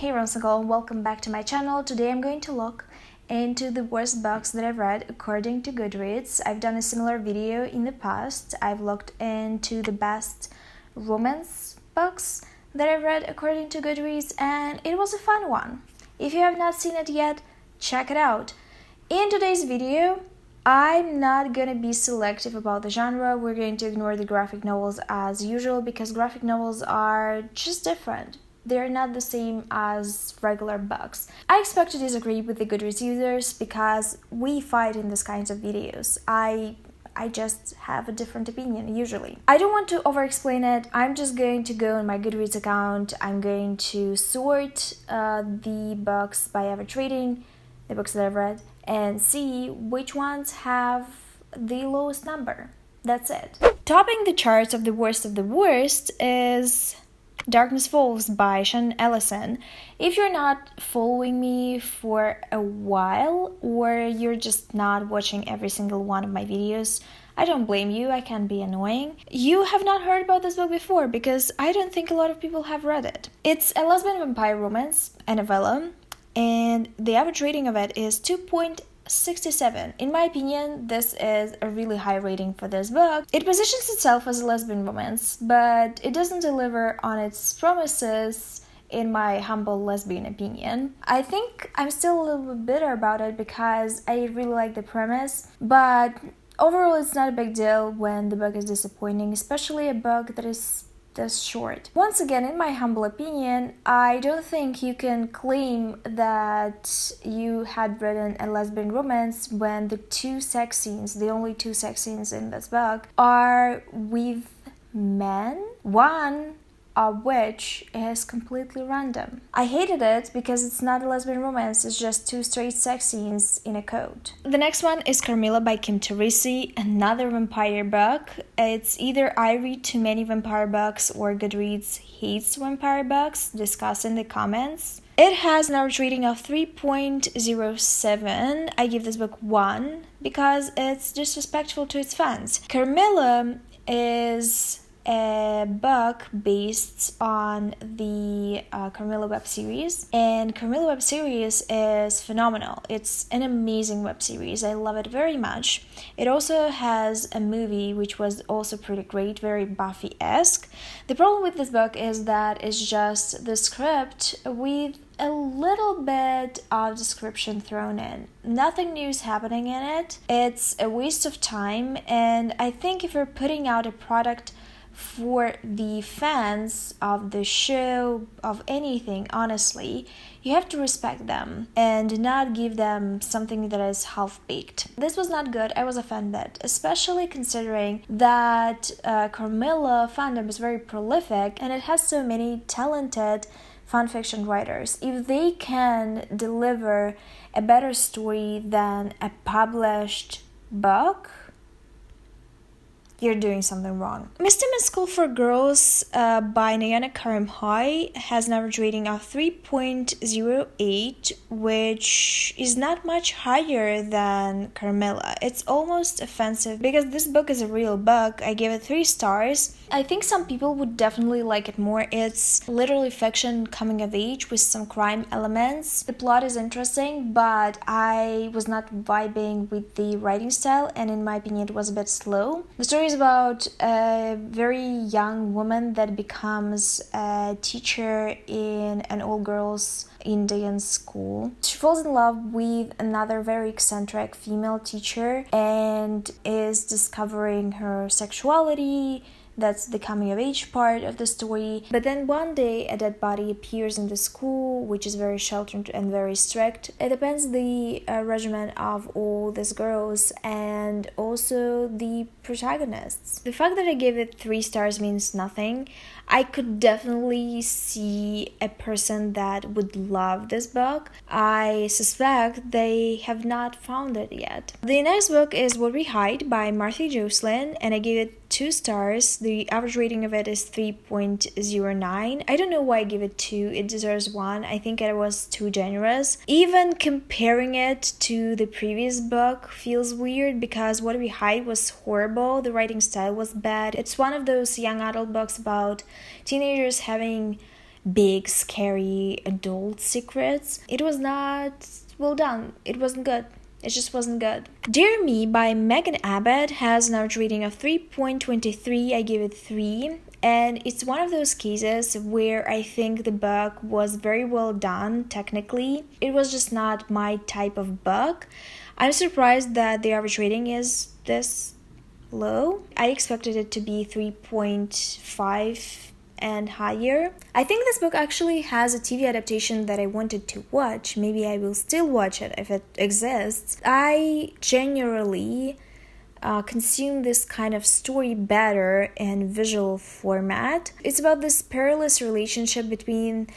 Hey 𝕊𝕊𝕀𝔸𝕃, welcome back to my channel. Today I'm going to look into the worst books that I've read according to Goodreads. I've done a similar video in the past. I've looked into the best romance books that I've read according to Goodreads, and it was a fun one. If you have not seen it yet, check it out. In today's video, I'm not gonna be selective about the genre. We're going to ignore the graphic novels as usual because graphic novels are just different. They're not the same as regular books. I expect to disagree with the Goodreads users because we fight in these kinds of videos. I just have a different opinion usually. I don't want to over-explain it. I'm just going to go on my Goodreads account. I'm going to sort the books by average rating, the books that I've read, and see which ones have the lowest number. That's it. Topping the charts of the worst is Darkness Falls by Shelley Ellison. If you're not following me for a while, or you're just not watching every single one of my videos, I don't blame you, I can be annoying. You have not heard about this book before because I don't think a lot of people have read it. It's a lesbian vampire romance, a novella, and the average rating of it is 2.67. In my opinion, this is a really high rating for this book. It positions itself as a lesbian romance, but it doesn't deliver on its promises, in my humble lesbian opinion. I think I'm still a little bit bitter about it because I really like the premise, but overall it's not a big deal when the book is disappointing, especially a book that is this short. Once again, in my humble opinion, I don't think you can claim that you had written a lesbian romance when the only two sex scenes in this book are with men, one of which is completely random. I hated it because it's not a lesbian romance, it's just two straight sex scenes in a coat. The next one is Carmilla by Kim Tourisi, another vampire book. It's either I read too many vampire books or Goodreads hates vampire books. Discuss in the comments. It has an average rating of 3.07. I give this book 1 because it's disrespectful to its fans. Carmilla is a book based on the Carmilla web series, and Carmilla web series is phenomenal. It's an amazing web series. I love it very much. It also has a movie which was also pretty great, very Buffy-esque. The problem with this book is that it's just the script with a little bit of description thrown in. Nothing new is happening in it. It's a waste of time, and I think if you're putting out a product for the fans of the show, of anything, honestly, you have to respect them and not give them something that is half-baked. This was not good. I was offended, especially considering that Carmilla fandom is very prolific and it has so many talented fanfiction writers. If they can deliver a better story than a published book, you're doing something wrong. Mr. School for Girls by 𝕊𝕊𝕙𝕃 has an average rating of 3.08, which is not much higher than Carmilla. It's almost offensive because this book is a real book. I gave it 3 stars. I think some people would definitely like it more. It's literally fiction coming of age with some crime elements. The plot is interesting, but I was not vibing with the writing style, and in my opinion it was a bit slow. The story is about a very young woman that becomes a teacher in an all-girls Indian school. She falls in love with another very eccentric female teacher and is discovering her sexuality. That's the coming of age part of the story. But then one day a dead body appears in the school, which is very sheltered and very strict. It depends the regimen of all these girls and also the protagonists. The fact that I gave it 3 stars means nothing. I could definitely see a person that would love this book. I suspect they have not found it yet. The next book is What We Hide by Marty Joslin, and I gave it 2 stars. The average rating of it is 3.09. I don't know why I gave it 2. It deserves 1. I think it was too generous. Even comparing it to the previous book feels weird because What We Hide was horrible. The writing style was bad. It's one of those young adult books about teenagers having big, scary adult secrets. It was not well done. It wasn't good. It just wasn't good. Dear Me by Megan Abbott has an average rating of 3.23. I give it 3. And it's one of those cases where I think the book was very well done technically. It was just not my type of book. I'm surprised that the average rating is this low. I expected it to be 3.5 and higher. I think this book actually has a TV adaptation that I wanted to watch. Maybe I will still watch it if it exists. I generally consume this kind of story better in visual format. It's about this perilous relationship between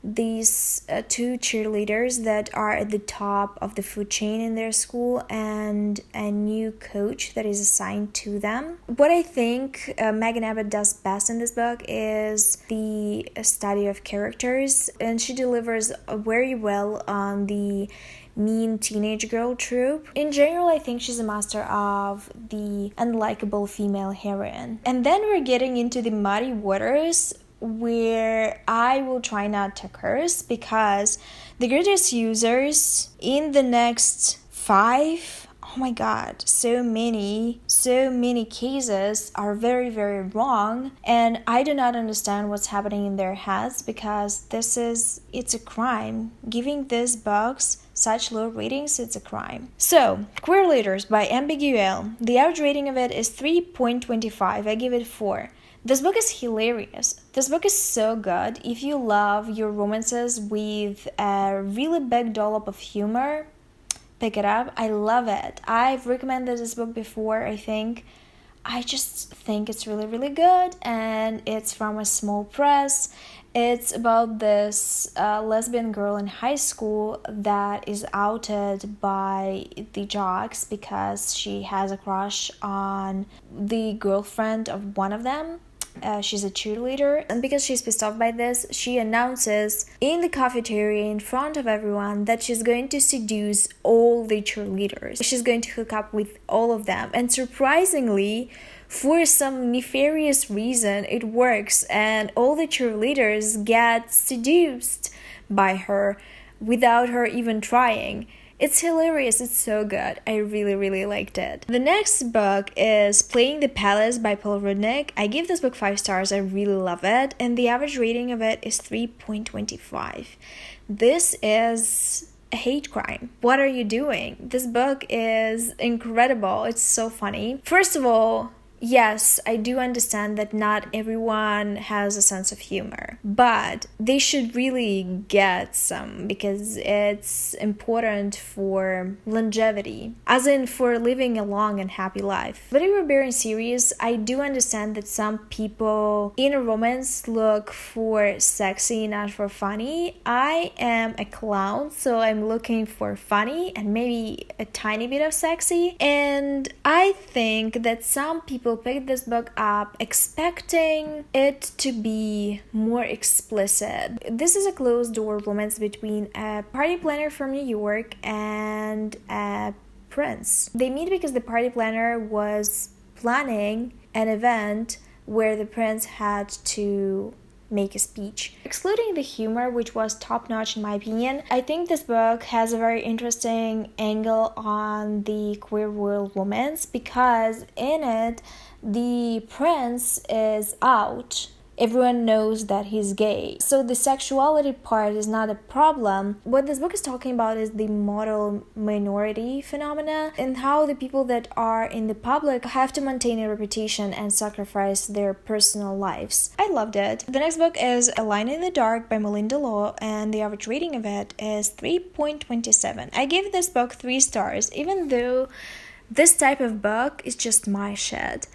these two cheerleaders that are at the top of the food chain in their school and a new coach that is assigned to them. What I think Megan Abbott does best in this book is the study of characters, and she delivers very well on the mean teenage girl trope. In general, I think she's a master of the unlikable female heroine. And then we're getting into the muddy waters where I will try not to curse because the Goodreads users in the next 5, oh my god, so many cases are very, very wrong, and I do not understand what's happening in their heads because it's a crime. Giving these books such low ratings, it's a crime. So, Queer Leaders by Ambiguel. The average rating of it is 3.25. I give it 4. This book is hilarious. This book is so good. If you love your romances with a really big dollop of humor, pick it up. I love it. I've recommended this book before, I think. I just think it's really, really good, and it's from a small press. It's about this lesbian girl in high school that is outed by the jocks because she has a crush on the girlfriend of one of them. She's a cheerleader, and because she's pissed off by this, she announces in the cafeteria in front of everyone that she's going to seduce all the cheerleaders. She's going to hook up with all of them, and surprisingly, for some nefarious reason, it works, and all the cheerleaders get seduced by her without her even trying. It's hilarious. It's so good. I really, really liked it. The next book is Playing the Palace by Paul Rudnick. I give this book 5 stars. I really love it. And the average rating of it is 3.25. This is a hate crime. What are you doing? This book is incredible. It's so funny. First of all, yes, I do understand that not everyone has a sense of humor, but they should really get some because it's important for longevity, as in for living a long and happy life. But in the Barbarian series, I do understand that some people in a romance look for sexy, not for funny. I am a clown, so I'm looking for funny and maybe a tiny bit of sexy. And I think that some people picked this book up expecting it to be more explicit. This is a closed-door romance between a party planner from New York and a prince. They meet because the party planner was planning an event where the prince had to make a speech. Excluding the humor, which was top-notch in my opinion, I think this book has a very interesting angle on the queer world romance because in it, the prince is out. Everyone knows that he's gay. So the sexuality part is not a problem. What this book is talking about is the model minority phenomena and how the people that are in the public have to maintain a reputation and sacrifice their personal lives. I loved it. The next book is A Line in the Dark by Melinda, and the average rating of it is 3.27. I gave this book 3 stars, even though this type of book is just my shit.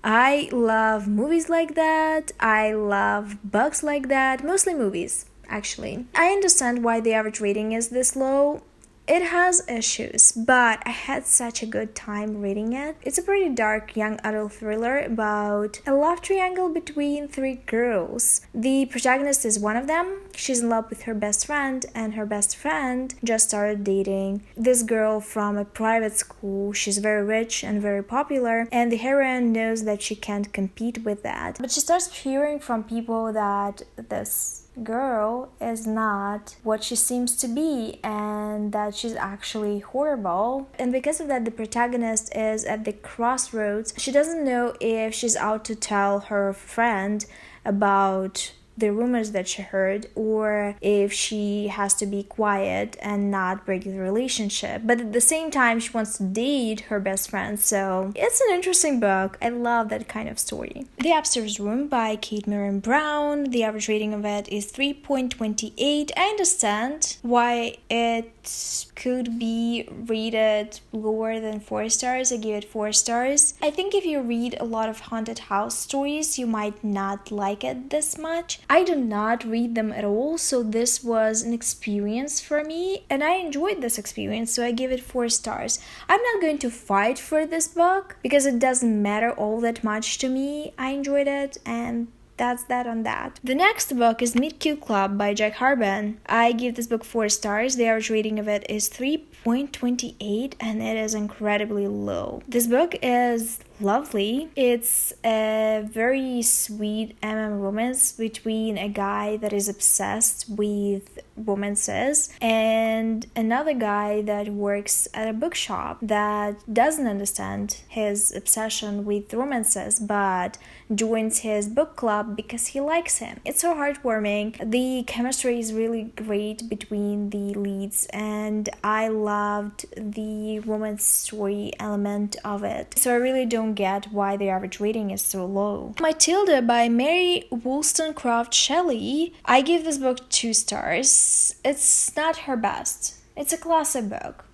I love movies like that. I love books like that. Mostly movies, actually. I understand why the average rating is this low. It has issues, but I had such a good time reading it. It's a pretty dark young adult thriller about a love triangle between 3 girls. The protagonist is one of them. She's in love with her best friend, and her best friend just started dating this girl from a private school. She's very rich and very popular, and the heroine knows that she can't compete with that. But she starts hearing from people that this girl is not what she seems to be and that she's actually horrible. And because of that, the protagonist is at the crossroads. She doesn't know if she's out to tell her friend about the rumors that she heard, or if she has to be quiet and not break the relationship. But at the same time, she wants to date her best friend, so it's an interesting book. I love that kind of story. The Upstairs Room by Kate Marin Brown. The average rating of it is 3.28. I understand why it could be rated lower than 4 stars. I give it 4 stars. I think if you read a lot of haunted house stories, you might not like it this much. I do not read them at all, so this was an experience for me, and I enjoyed this experience, so I give it 4 stars. I'm not going to fight for this book because it doesn't matter all that much to me. I enjoyed it, and that's that on that. The next book is Meet Cute Club by Jack Harben. I give this book 4 stars. The average rating of it is 3.28, and it is incredibly low. This book is lovely. It's a very sweet romance between a guy that is obsessed with romances and another guy that works at a bookshop that doesn't understand his obsession with romances but joins his book club because he likes him. It's so heartwarming. The chemistry is really great between the leads, and I loved the romance story element of it. So I really don't get why the average rating is so low. My Tilde by Mary Wollstonecraft Shelley. I give this book 2 stars. It's not her best. It's a classic book.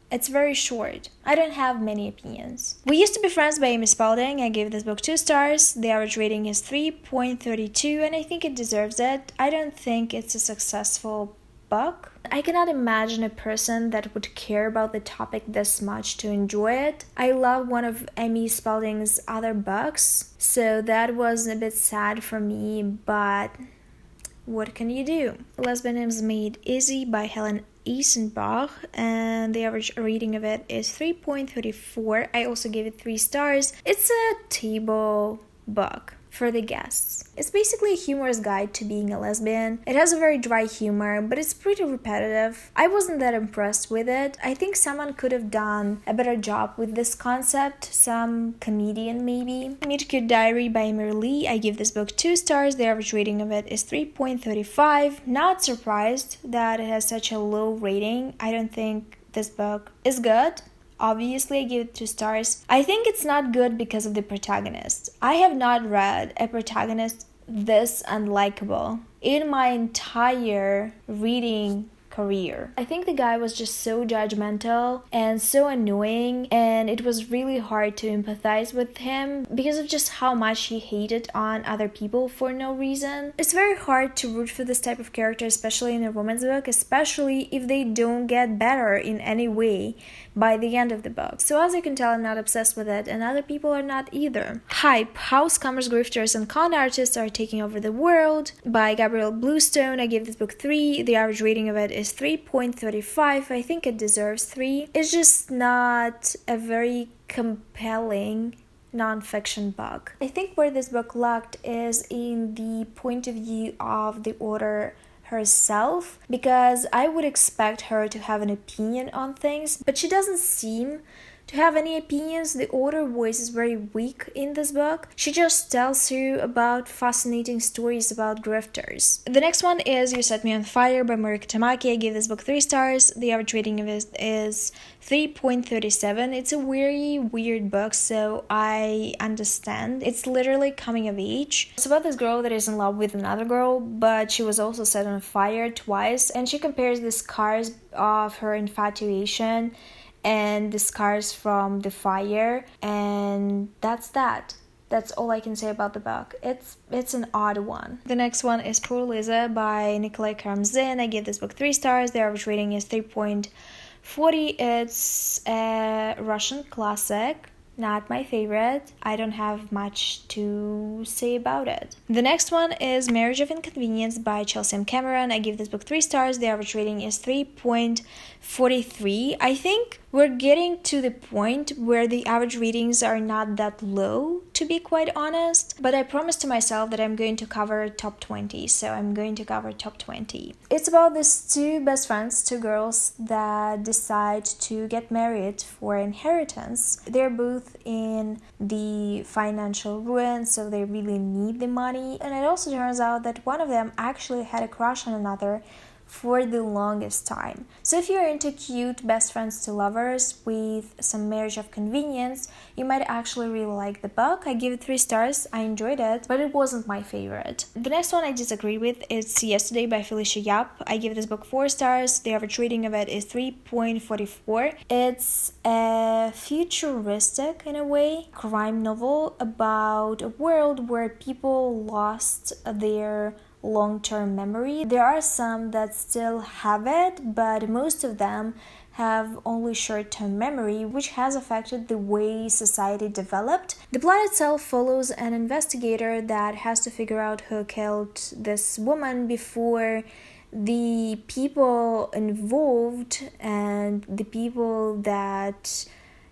It's very short. I don't have many opinions. We Used to Be Friends by Amy Spalding. I gave this book 2 stars. The average rating is 3.32, and I think it deserves it. I don't think it's a successful book. I cannot imagine a person that would care about the topic this much to enjoy it. I love one of Amy Spalding's other books, so that was a bit sad for me, but what can you do? Lesbian is Made Easy by Helen Eisenbach, and the average rating of it is 3.34. I also gave it 3 stars. It's a table book for the guests. It's basically a humorous guide to being a lesbian. It has a very dry humor, but it's pretty repetitive. I wasn't that impressed with it. I think someone could have done a better job with this concept, some comedian maybe. Meet Cute Diary by Emily Lee. I give this book 2 stars. The average rating of it is 3.35. Not surprised that it has such a low rating. I don't think this book is good. Obviously, I give it 2 stars. I think it's not good because of the protagonist. I have not read a protagonist this unlikable in my entire reading career. I think the guy was just so judgmental and so annoying, and it was really hard to empathize with him because of just how much he hated on other people for no reason. It's very hard to root for this type of character, especially in a romance book, especially if they don't get better in any way by the end of the book. So as you can tell, I'm not obsessed with it, and other people are not either. Hype, How Scammers, Grifters, and Con Artists Are Taking Over the World by Gabrielle Bluestone. I gave this book 3. The average rating of it is 3.35. I think it deserves 3. It's just not a very compelling non-fiction book. I think where this book lacked is in the point of view of the author herself, because I would expect her to have an opinion on things, but she doesn't seem to have any opinions. The author voice is very weak in this book. She just tells you about fascinating stories about grifters. The next one is You Set Me on Fire by Marik Tamaki. I gave this book 3 stars. The average rating of it is 3.37. It's a very weird book, so I understand. It's literally coming of age. It's about this girl that is in love with another girl, but she was also set on fire twice, and she compares the scars of her infatuation and the scars from the fire, and that's that. That's all I can say about the book. It's an odd one. The next one is Poor Liza by Nikolai Karmzin. I give this book 3 stars. The average rating is 3.40. It's a Russian classic. Not my favorite. I don't have much to say about it. The next one is Marriage of Inconvenience by Chelsea M. Cameron. I give this book 3 stars. The average rating is 3.43. I think We're getting to the point where the average ratings are not that low, to be quite honest, but I promised to myself that I'm going to cover top 20, so I'm going to cover top 20. It's about these two best friends, two girls that decide to get married for inheritance. They're both in the financial ruin, so they really need the money, and it also turns out that one of them actually had a crush on another for the longest time. So if you're into cute best friends to lovers with some marriage of convenience, you might actually really like the book. I give it 3 stars. I enjoyed it, but it wasn't my favorite. The next one I disagree with is Yesterday by Felicia Yap. I give this book 4 stars. The average rating of it is 3.44. It's a futuristic, in a way, crime novel about a world where people lost their long-term memory. There are some that still have it, but most of them have only short-term memory, which has affected the way society developed. The plot itself follows an investigator that has to figure out who killed this woman before the people involved and the people that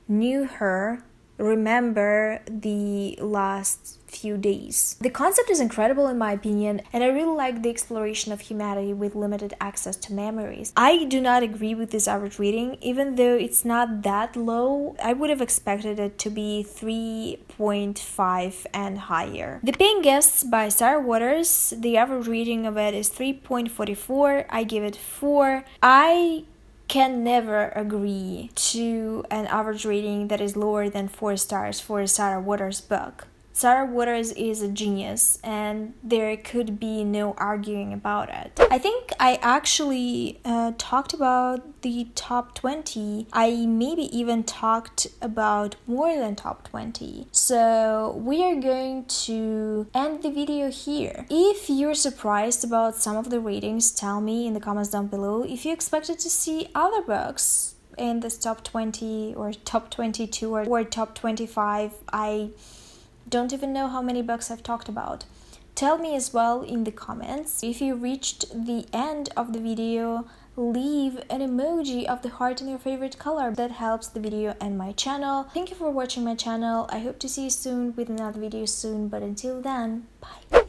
knew her remember the last few days. The concept is incredible in my opinion, and I really like the exploration of humanity with limited access to memories. I do not agree with this average rating, even though it's not that low. I would have expected it to be 3.5 and higher. The Paying Guests by Sarah Waters, the average rating of it is 3.44. I give it 4. I can never agree to an average rating that is lower than 4 stars for a Sarah Waters book. Sarah Waters is a genius, and there could be no arguing about it. I think I actually talked about the top 20. I maybe even talked about more than top 20. So we are going to end the video here. If you're surprised about some of the ratings, tell me in the comments down below. If you expected to see other books in this top 20 or top 22 or top 25, I don't even know how many books I've talked about. Tell me as well in the comments. If you reached the end of the video, leave an emoji of the heart in your favorite color. That helps the video and my channel. Thank you for watching my channel. I hope to see you soon with another video soon, but until then, bye.